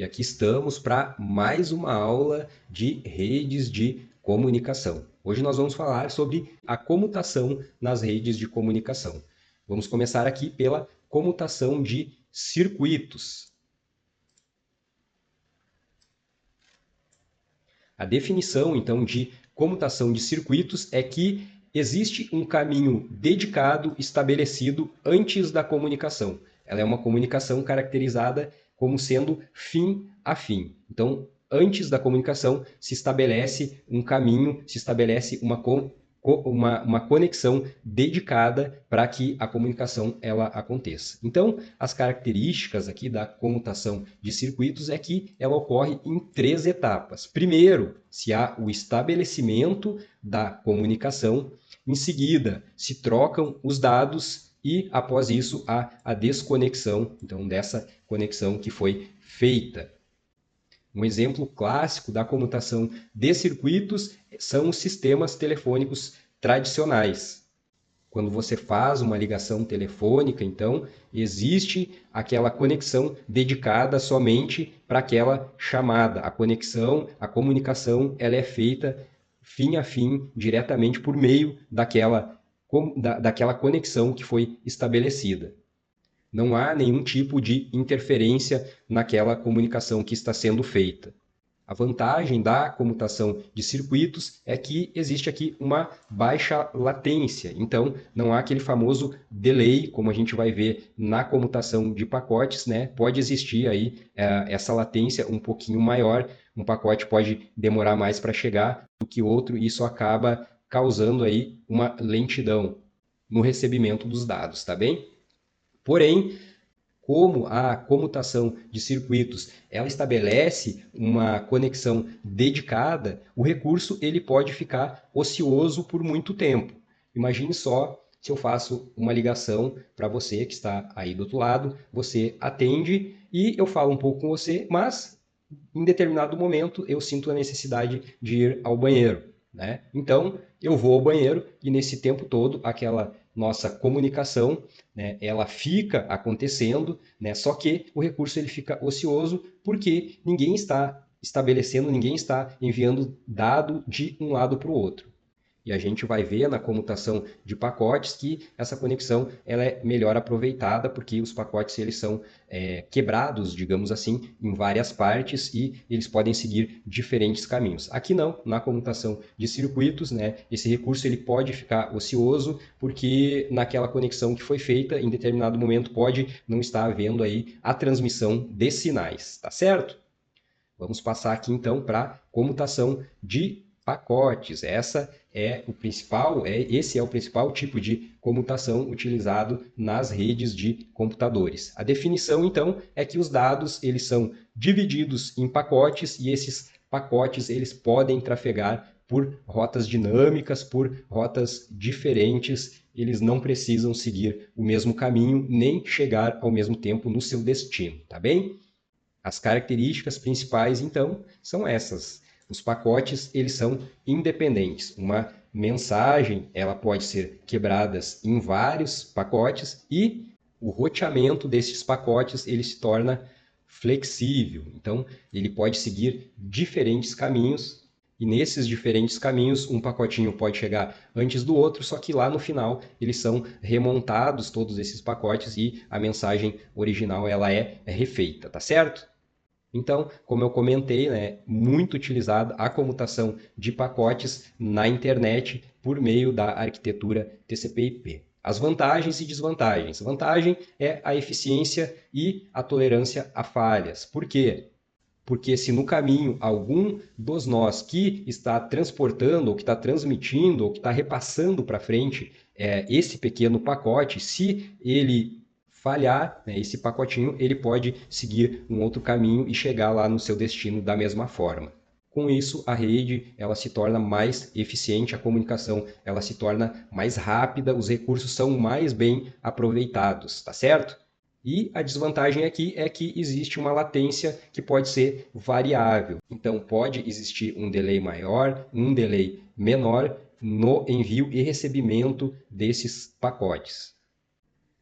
E aqui estamos para mais uma aula de redes de comunicação. Hoje nós vamos falar sobre a comutação nas redes de comunicação. Vamos começar aqui pela comutação de circuitos. A definição, então, de comutação de circuitos é que existe um caminho dedicado estabelecido antes da comunicação. Ela é uma comunicação caracterizada como sendo fim a fim. Então, antes da comunicação, se estabelece um caminho, se estabelece uma conexão dedicada para que a comunicação ela aconteça. Então, as características aqui da comutação de circuitos é que ela ocorre em 3 etapas. Primeiro, se há o estabelecimento da comunicação, em seguida, se trocam os dados e, após isso, há a desconexão, então, dessa conexão que foi feita. Um exemplo clássico da comutação de circuitos são os sistemas telefônicos tradicionais. Quando você faz uma ligação telefônica, então, existe aquela conexão dedicada somente para aquela chamada. A conexão, a comunicação, ela é feita fim a fim, diretamente por meio daquela conexão que foi estabelecida. Não há nenhum tipo de interferência naquela comunicação que está sendo feita. A vantagem da comutação de circuitos é que existe aqui uma baixa latência. Então, não há aquele famoso delay, como a gente vai ver na comutação de pacotes, né? Pode existir aí essa latência um pouquinho maior. Um pacote pode demorar mais para chegar do que outro e isso acaba causando aí uma lentidão no recebimento dos dados, tá bem? Porém, como a comutação de circuitos ela estabelece uma conexão dedicada, o recurso ele pode ficar ocioso por muito tempo. Imagine só se eu faço uma ligação para você que está aí do outro lado, você atende e eu falo um pouco com você, mas em determinado momento eu sinto a necessidade de ir ao banheiro, né? Então eu vou ao banheiro e nesse tempo todo aquela nossa comunicação, né, ela fica acontecendo, né, só que o recurso ele fica ocioso porque ninguém está estabelecendo, ninguém está enviando dado de um lado para o outro. E a gente vai ver na comutação de pacotes que essa conexão ela é melhor aproveitada porque os pacotes eles são quebrados, digamos assim, em várias partes e eles podem seguir diferentes caminhos. Aqui não, na comutação de circuitos, né, esse recurso ele pode ficar ocioso porque naquela conexão que foi feita, em determinado momento pode não estar havendo aí a transmissão de sinais, tá certo? Vamos passar aqui então para comutação de pacotes. Esse é o principal tipo de comutação utilizado nas redes de computadores. A definição, então, é que os dados eles são divididos em pacotes e esses pacotes eles podem trafegar por rotas dinâmicas, por rotas diferentes. Eles não precisam seguir o mesmo caminho nem chegar ao mesmo tempo no seu destino, tá bem? As características principais, então, são essas. Os pacotes, eles são independentes. Uma mensagem, ela pode ser quebrada em vários pacotes e o roteamento desses pacotes, ele se torna flexível. Então, ele pode seguir diferentes caminhos e nesses diferentes caminhos, um pacotinho pode chegar antes do outro, só que lá no final eles são remontados, todos esses pacotes, e a mensagem original ela é refeita, tá certo? Então, como eu comentei, né, muito utilizada a comutação de pacotes na internet por meio da arquitetura TCP/IP. As vantagens e desvantagens. Vantagem é a eficiência e a tolerância a falhas. Por quê? Porque se no caminho algum dos nós que está transportando, ou que está transmitindo, ou que está repassando para frente esse pequeno pacote, se ele falhar, né, esse pacotinho, ele pode seguir um outro caminho e chegar lá no seu destino da mesma forma. Com isso, a rede ela se torna mais eficiente, a comunicação ela se torna mais rápida, os recursos são mais bem aproveitados, tá certo? E a desvantagem aqui é que existe uma latência que pode ser variável. Então, pode existir um delay maior, um delay menor no envio e recebimento desses pacotes.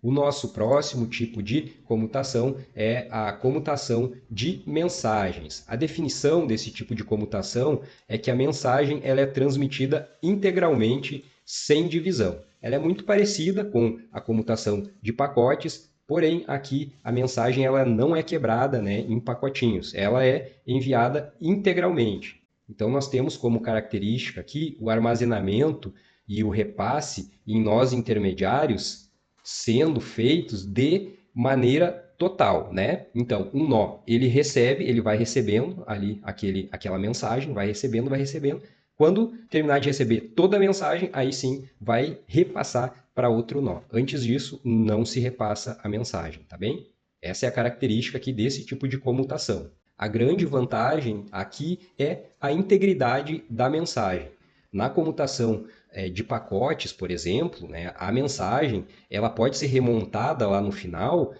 O nosso próximo tipo de comutação é a comutação de mensagens. A definição desse tipo de comutação é que a mensagem ela é transmitida integralmente, sem divisão. Ela é muito parecida com a comutação de pacotes, porém aqui a mensagem ela não é quebrada, né, em pacotinhos, ela é enviada integralmente. Então nós temos como característica aqui o armazenamento e o repasse em nós intermediários sendo feitos de maneira total, né? Então, um nó, ele vai recebendo ali aquela mensagem, vai recebendo. Quando terminar de receber toda a mensagem, aí sim vai repassar para outro nó. Antes disso, não se repassa a mensagem, tá bem? Essa é a característica aqui desse tipo de comutação. A grande vantagem aqui é a integridade da mensagem. Na comutação de pacotes, por exemplo, né, a mensagem ela pode ser remontada lá no final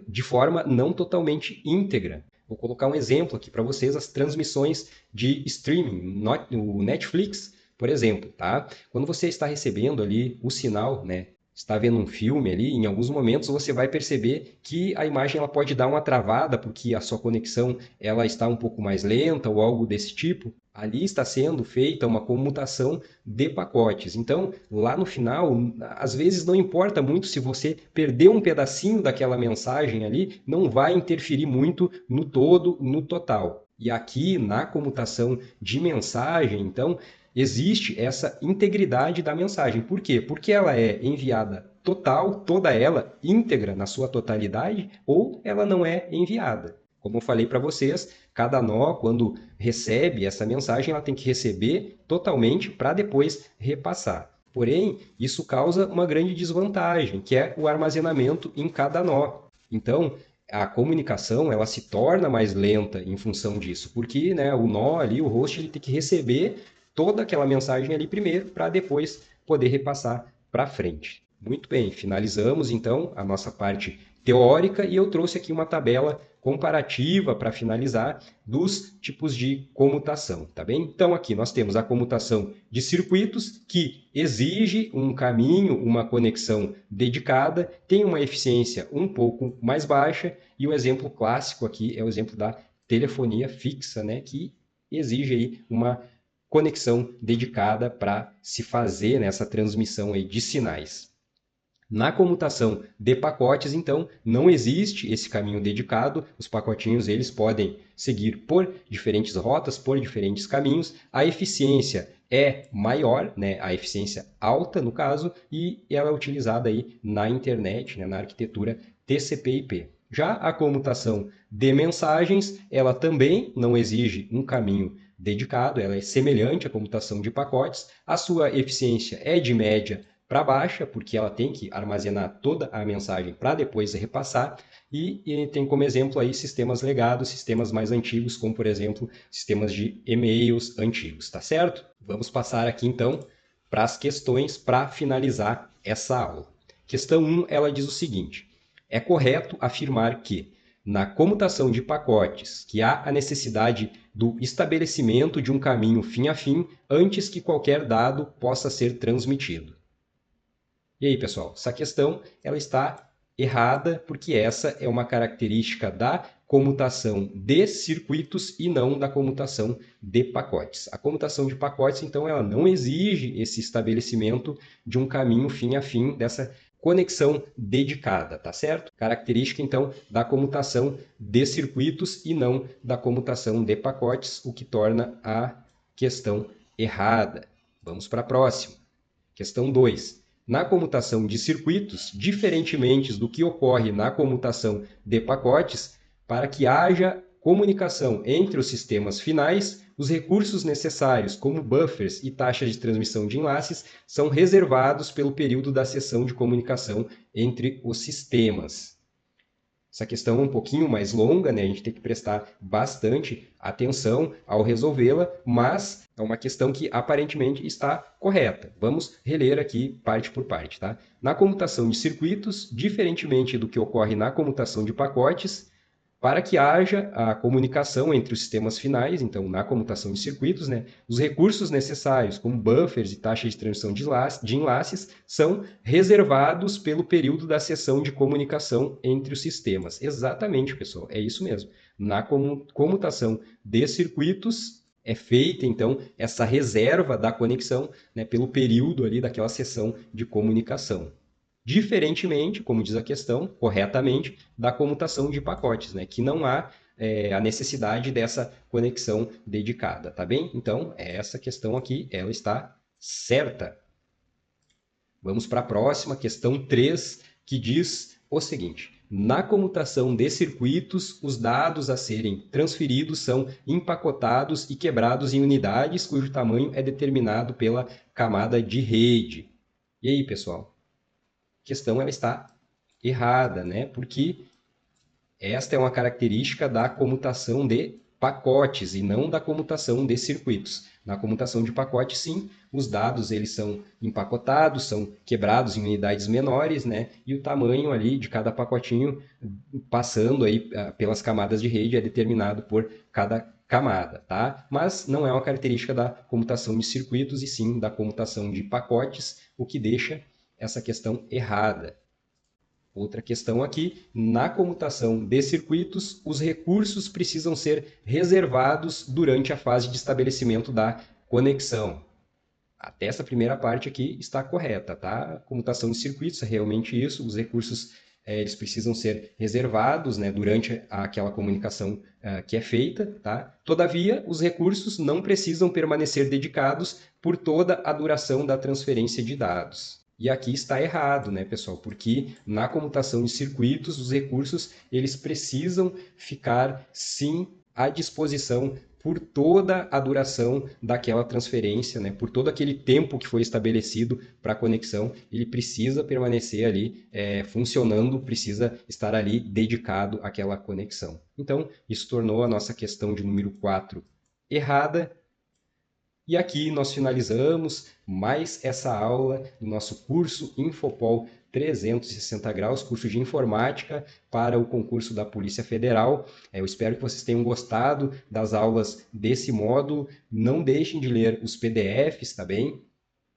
de forma não totalmente íntegra. Vou colocar um exemplo aqui para vocês, as transmissões de streaming, o Netflix, por exemplo. Tá? Quando você está recebendo ali o sinal, né, está vendo um filme ali, em alguns momentos você vai perceber que a imagem ela pode dar uma travada porque a sua conexão ela está um pouco mais lenta ou algo desse tipo. Ali está sendo feita uma comutação de pacotes. Então, lá no final, às vezes não importa muito se você perdeu um pedacinho daquela mensagem ali, não vai interferir muito no todo, no total. E aqui, na comutação de mensagem, então, existe essa integridade da mensagem. Por quê? Porque ela é enviada total, toda ela, íntegra na sua totalidade, ou ela não é enviada. Como eu falei para vocês, cada nó, quando recebe essa mensagem, ela tem que receber totalmente para depois repassar. Porém, isso causa uma grande desvantagem, que é o armazenamento em cada nó. Então, a comunicação ela se torna mais lenta em função disso, porque né, o nó ali, o host, ele tem que receber toda aquela mensagem ali primeiro para depois poder repassar para frente. Muito bem, finalizamos então a nossa parte teórica e eu trouxe aqui uma tabela comparativa para finalizar dos tipos de comutação, tá bem? Então aqui nós temos a comutação de circuitos que exige um caminho, uma conexão dedicada, tem uma eficiência um pouco mais baixa e o exemplo clássico aqui é o exemplo da telefonia fixa, né, que exige aí uma conexão dedicada para se fazer nessa transmissão aí de sinais. Na comutação de pacotes, então, não existe esse caminho dedicado. Os pacotinhos eles podem seguir por diferentes rotas, por diferentes caminhos. A eficiência é maior, né? A eficiência alta, no caso, e ela é utilizada aí na internet, né? Na arquitetura TCP/IP. Já a comutação de mensagens, ela também não exige um caminho dedicado, ela é semelhante à comutação de pacotes. A sua eficiência é de média para baixa, porque ela tem que armazenar toda a mensagem para depois repassar, e tem como exemplo aí sistemas legados, sistemas mais antigos, como por exemplo, sistemas de e-mails antigos, tá certo? Vamos passar aqui então para as questões para finalizar essa aula. Questão 1, ela diz o seguinte: é correto afirmar que na comutação de pacotes que há a necessidade do estabelecimento de um caminho fim a fim antes que qualquer dado possa ser transmitido. E aí, pessoal, essa questão ela está errada porque essa é uma característica da comutação de circuitos e não da comutação de pacotes. A comutação de pacotes, então, ela não exige esse estabelecimento de um caminho fim a fim dessa conexão dedicada, tá certo? Característica, então, da comutação de circuitos e não da comutação de pacotes, o que torna a questão errada. Vamos para a próxima. Questão 2. Na comutação de circuitos, diferentemente do que ocorre na comutação de pacotes, para que haja comunicação entre os sistemas finais, os recursos necessários, como buffers e taxas de transmissão de enlaces, são reservados pelo período da sessão de comunicação entre os sistemas. Essa questão é um pouquinho mais longa, né? A gente tem que prestar bastante atenção ao resolvê-la, mas é uma questão que aparentemente está correta. Vamos reler aqui parte por parte, tá? Na comutação de circuitos, diferentemente do que ocorre na comutação de pacotes, para que haja a comunicação entre os sistemas finais, então na comutação de circuitos, né, os recursos necessários, como buffers e taxa de transição de enlaces, são reservados pelo período da sessão de comunicação entre os sistemas. Exatamente, pessoal, é isso mesmo. Na comutação de circuitos, é feita, então, essa reserva da conexão, né, pelo período ali daquela sessão de comunicação. Diferentemente, como diz a questão, corretamente, da comutação de pacotes, né? Que não há a necessidade dessa conexão dedicada, tá bem? Então, essa questão aqui, ela está certa. Vamos para a próxima, questão 3, que diz o seguinte: na comutação de circuitos, os dados a serem transferidos são empacotados e quebrados em unidades cujo tamanho é determinado pela camada de rede. E aí, pessoal? Questão ela está errada, né? Porque esta é uma característica da comutação de pacotes e não da comutação de circuitos. Na comutação de pacotes, sim, os dados eles são empacotados, são quebrados em unidades menores, né? E o tamanho ali de cada pacotinho, passando aí pelas camadas de rede, é determinado por cada camada, tá? Mas não é uma característica da comutação de circuitos e sim da comutação de pacotes, o que deixa essa questão errada. Outra questão aqui, na comutação de circuitos, os recursos precisam ser reservados durante a fase de estabelecimento da conexão. Até essa primeira parte aqui está correta, tá? Comutação de circuitos é realmente isso, os recursos eles precisam ser reservados, né, durante aquela comunicação que é feita, tá? Todavia, os recursos não precisam permanecer dedicados por toda a duração da transferência de dados. E aqui está errado, né, pessoal? Porque na comutação de circuitos, os recursos eles precisam ficar, sim, à disposição por toda a duração daquela transferência, né? Por todo aquele tempo que foi estabelecido para a conexão, ele precisa permanecer ali funcionando, precisa estar ali dedicado àquela conexão. Então, isso tornou a nossa questão de número 4 errada. E aqui nós finalizamos mais essa aula do nosso curso Infopol 360 graus, curso de informática para o concurso da Polícia Federal. Eu espero que vocês tenham gostado das aulas desse módulo. Não deixem de ler os PDFs, tá bem?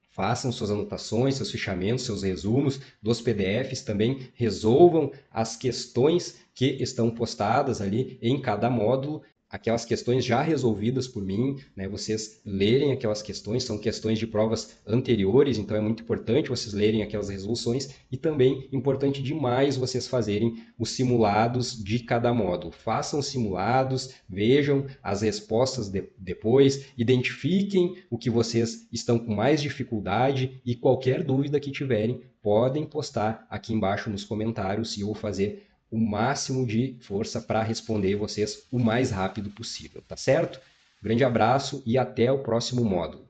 Façam suas anotações, seus fichamentos, seus resumos dos PDFs, também resolvam as questões que estão postadas ali em cada módulo, aquelas questões já resolvidas por mim, né? Vocês lerem aquelas questões, são questões de provas anteriores, então é muito importante vocês lerem aquelas resoluções e também importante demais vocês fazerem os simulados de cada módulo. Façam simulados, vejam as respostas depois, identifiquem o que vocês estão com mais dificuldade e qualquer dúvida que tiverem, podem postar aqui embaixo nos comentários e eu vou fazer o máximo de força para responder vocês o mais rápido possível, tá certo? Grande abraço e até o próximo módulo.